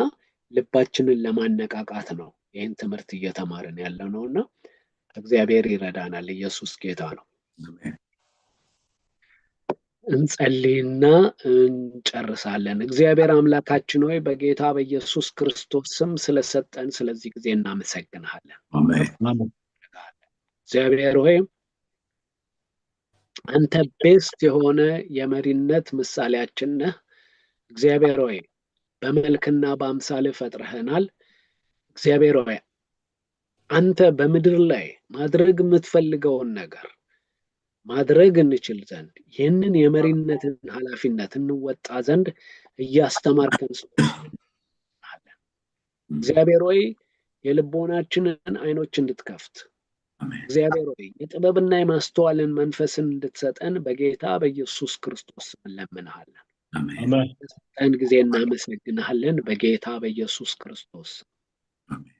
ልባችንን ለማነቃቃት ነው ይህን ትምህርት እየተማርን ያለ ነውና እግዚአብሔር ይረዳናል። ኢየሱስ ጌታ ነው። እንጸልይና እንጨርሳለን። እግዚአብሔር አምላካችን ሆይ በጌታ በኢየሱስ ክርስቶስ ስም ስለሰጠን ስለዚህ ጊዜ እናመሰግናለን። እግዚአብሔር ሆይ አንተ ቤስት የሆነ የመሪነት ምሳሌያችን ነህ። እግዚአብሔር ሆይ በመልክና በአምሳልህ ፈጥረህናል። እግዚአብሔር ሆይ አንተ በምድር ላይ ማድረግ የምትፈልገውን ነገር ማድረግ እንችል ዘንድ ይህንን የመሪነትን ኃላፊነት እንወጣ ዘንድ እያስተማርከን ስለሆነ እግዚአብሔር ሆይ የልቦናችንን አይኖች እንድትከፍት እግዚአብሔር ሆይ የጥበብና የማስተዋልን መንፈስን እንድትሰጠን በጌታ በኢየሱስ ክርስቶስ እንለምንሃለን። አሜን። ጊዜ እናመሰግናለን በጌታ በኢየሱስ ክርስቶስ አሜን።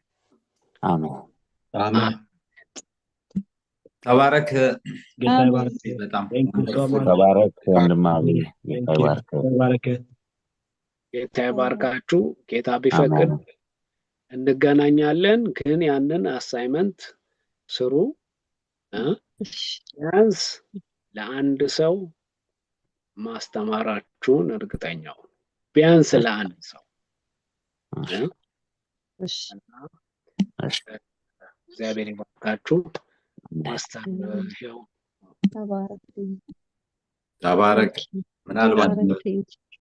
አሜን። ተባረክ። ጌታ ይባርክ። በጣም ተባረክ ወንድማዊ። ጌታ ይባርክ። ጌታ ይባርካችሁ። ጌታ ቢፈቅድ እንገናኛለን። ግን ያንን አሳይመንት ስሩ። ቢያንስ ለአንድ ሰው ማስተማራችሁን እርግጠኛው ቢያንስ ለአንድ ሰው እግዚአብሔር ይባርካችሁ። ማስተር ይኸው ተባረክ። ምናልባት